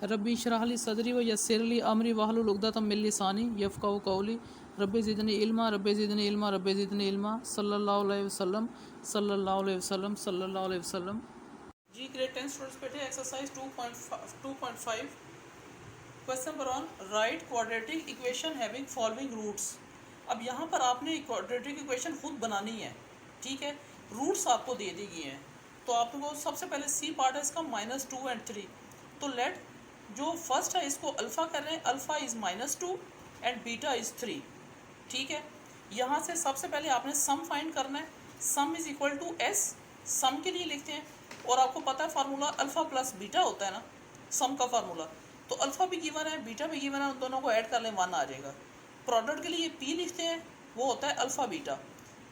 रब्बी इश्रह ली सदरी व यस्सिर ली अमरी वहलुल उक़दतम मिन लिसानी यफ़क़हू क़ौली रब्बी ज़िदनी इल्मा रब्बी ज़िदनी इल्मा रब्बी ज़िदनी इल्मा सल्लल्लाहु अलैहि वसल्लम सल्लल्लाहु अलैहि वसल्लम सल्लल्लाहु अलैहि वसल्लम। जी ग्रेड 10 स्टूडेंट्स बैठे exercise 2.5 question number 1 write quadratic equation having following roots. अब यहाँ पर आपने क्वाड्रेटिक इक्वेशन खुद बनानी है, ठीक है। रूट्स आपको दे दी गई हैं, तो आपको सबसे पहले सी पार्ट है इसका -2 और 3। तो लेट जो फर्स्ट है इसको अल्फ़ा कर रहे हैं, alpha is -2 and beta is 3, ठीक है। यहाँ से सबसे पहले आपने सम फाइंड करना है, sum is equal to S, sum के लिए लिखते हैं। और आपको पता है फार्मूला अल्फ़ा प्लस बीटा होता है ना, सम का फार्मूला। तो अल्फ़ा भी गिवन है, बीटा भी गिवन है, उन दोनों को ऐड कर लें 1 आ जाएगा। प्रोडक्ट के लिए पी लिखते हैं, वो होता है अल्फ़ा बीटा।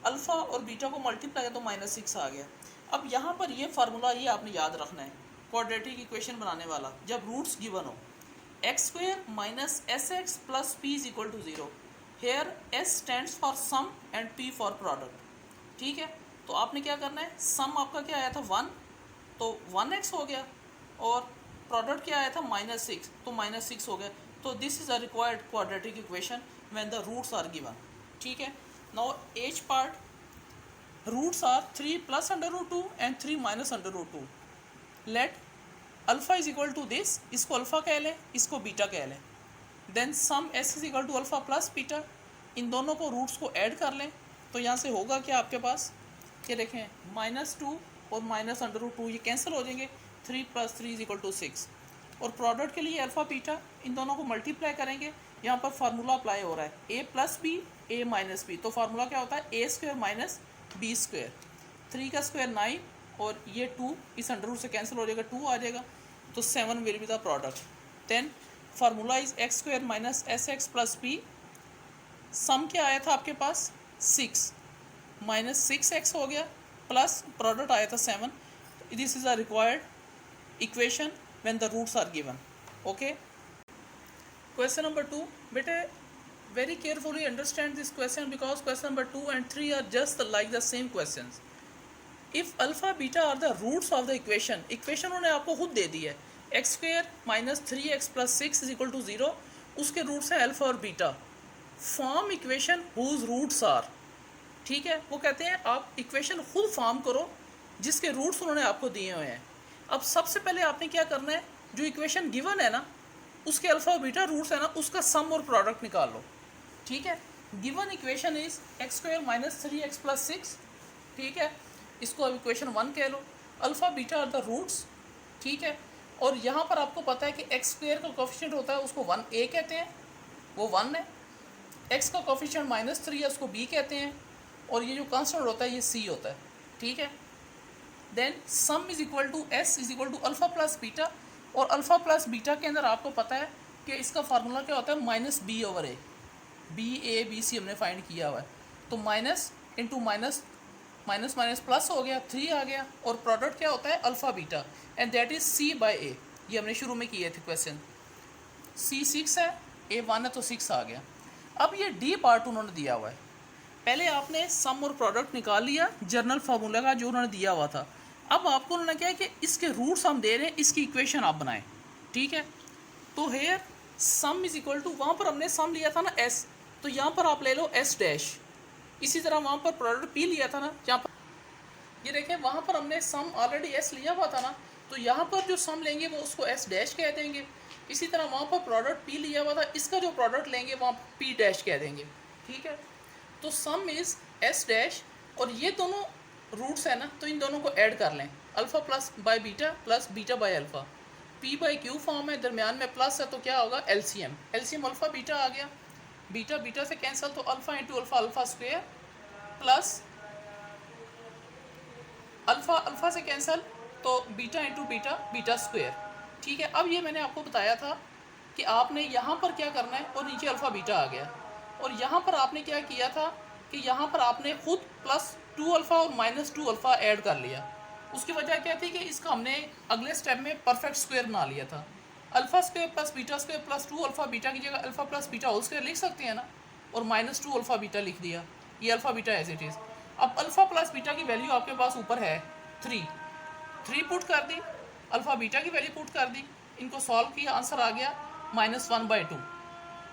अल्फ़ा और बीटा को मल्टीप्लाई तो -6 आ गया। अब यहाँ पर ये फार्मूला ये आपने याद रखना है क्वाड्रेटिक इक्वेशन बनाने वाला, जब रूट्स गिवन हो। x² minus SX plus p is equal to 0। Here S stands for sum and P for product, ठीक है। तो आपने क्या करना है, सम आपका क्या आया था 1, तो 1x हो गया, और प्रोडक्ट क्या आया था -6, तो -6 हो गया। तो this is a required quadratic equation when the roots are given, ठीक है। Now H part roots are 3 plus √2 and 3 minus √2। Let alpha is equal to this, इसको अल्फ़ा कह लें, इसको बीटा कह लें। Then sum S is equal to alpha plus beta, इन दोनों को रूट्स को ऐड कर लें। तो यहाँ से होगा क्या आपके पास, ये देखें -2 और -√2 ये कैंसिल हो जाएंगे, 3 + 3 इज इक्वल टू 6। और प्रोडक्ट के लिए अल्फ़ा बीटा, इन दोनों को मल्टीप्लाई करेंगे। यहाँ पर फार्मूला अप्लाई हो रहा है a + b a - b, तो फार्मूला क्या होता है a² माइनस b²। 3 का स्क्वायर 9 और ये 2 इस √ से कैंसिल हो जाएगा, 2 आ जाएगा, तो 7 will be the product. Then formula is x² minus SX plus p। Sum क्या आया था आपके पास 6 -6x हो गया, प्लस प्रोडक्ट आया था 7। This is a required equation when the roots are given, okay. Question number 2 बेटे very carefully understand this question because question number 2 and 3 are just like the same questions. If alpha beta are the roots of the equation, equation उन्होंने आपको खुद दे दी है, x² minus 3x plus 6 is equal to 0, उसके roots हैं alpha और beta. Form equation whose roots are, ठीक है। वो कहते हैं आप इक्वेशन खुद फॉर्म करो जिसके रूट्स उन्होंने आपको दिए हुए हैं। अब सबसे पहले आपने क्या करना है, जो इक्वेशन गिवन है ना उसके अल्फा और बीटा रूट्स है ना, उसका सम और प्रोडक्ट निकाल लो, ठीक है। Given equation is x² minus 3x plus 6, ठीक है। इसको अब इक्वेशन 1 कह लो। Alpha beta are the roots, ठीक है। और यहाँ पर आपको पता है कि x² का कोफिशिएंट होता है उसको 1a कहते हैं, वो 1 है। x का कोफिशिएंट -3 है उसको b कहते हैं, और ये जो कांस्टेंट होता है ये c होता है, ठीक है। Then sum is equal to s is equal to alpha plus beta, और अल्फ़ा प्लस बीटा के अंदर आपको पता है कि इसका फार्मूला क्या होता है -b/a। b/a/b/c हमने फाइंड किया हुआ है, तो minus into minus minus minus plus हो गया, 3 आ गया, और प्रोडक्ट क्या होता है alpha beta, and that is c/a। ये हमने शुरू में किए थे क्वेश्चन। c 6 है, a 1 है, तो 6 आ गया। अब ये d पार्ट उन्होंने दिया हुआ है, पहले आपने सम और प्रोडक्ट निकाल लिया जर्नल फार्मूला का जो उन्होंने दिया हुआ था। अब आपको उन्होंने क्या है कि इसके रूट्स हम दे रहे हैं, इसकी इक्वेशन आप बनाएं, ठीक है। तो here sum is equal to, वहाँ पर हमने सम लिया था ना s, तो यहाँ पर आप ले लो s'। इसी तरह वहाँ पर प्रोडक्ट p लिया था ना, यहाँ पर ये देखें वहाँ पर हमने सम ऑलरेडी s लिया हुआ था ना, तो यहाँ पर जो सम लेंगे वो उसको s' कह देंगे। इसी तरह वहाँ पर प्रोडक्ट p लिया हुआ था, इसका जो प्रोडक्ट लेंगे वहाँ p' कह देंगे, ठीक है। तो सम इज़ s', और ये दोनों रूट्स है ना, तो इन दोनों को ऐड कर लें, alpha plus by beta plus beta by alpha. p/q form है, दरमियान में प्लस है, तो क्या होगा एलसीएम अल्फ़ा बीटा आ गया, बीटा बीटा से कैंसिल, तो alpha into alpha alpha square plus alpha alpha से कैंसिल, तो beta into beta beta square, ठीक है। अब ये मैंने आपको बताया था कि आपने यहाँ पर क्या करना है, और नीचे अल्फ़ा बीटा आ गया, और यहाँ पर आपने क्या किया था कि यहाँ पर आपने खुद +2 अल्फ़ा और -2 अल्फ़ा ऐड कर लिया। उसकी वजह क्या थी कि इसका हमने अगले स्टेप में परफेक्ट स्क्वायर बना लिया था। Alpha square plus beta square plus 2 alpha beta की जगह alpha plus beta whole square लिख सकते हैं ना, और -2 अल्फ़ा बीटा लिख दिया, ये alpha beta as it is. अब अल्फ़ा प्लस बीटा की वैल्यू आपके पास ऊपर है 3 पुट कर दी, अल्फ़ा बीटा की वैल्यू पुट कर दी, इनको सॉल्व किया, आंसर आ गया -1/2।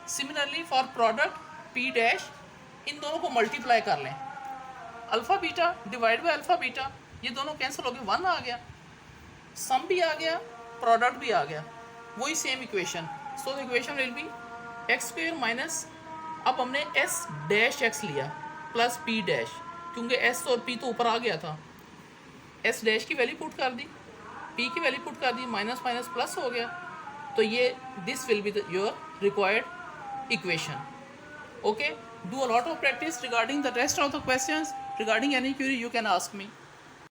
Similarly for product P dash, इन दोनों को मल्टीप्लाई कर लें, alpha beta divide by alpha beta, ये दोनों कैंसिल हो गए, 1 आ गया, सम भी आ गया, प्रोडक्ट भी आ गया, वही same equation. So the equation will be x² minus, अब हमने s डैश x लिया प्लस p डैश, क्योंकि s और p तो ऊपर आ गया था, s डैश की वैल्यू पुट कर दी, p की वैल्यू पुट कर दी, माइनस माइनस प्लस हो गया, तो ये this will be your required equation. Okay, do a lot of practice regarding the rest of the questions. Regarding any query you can ask me.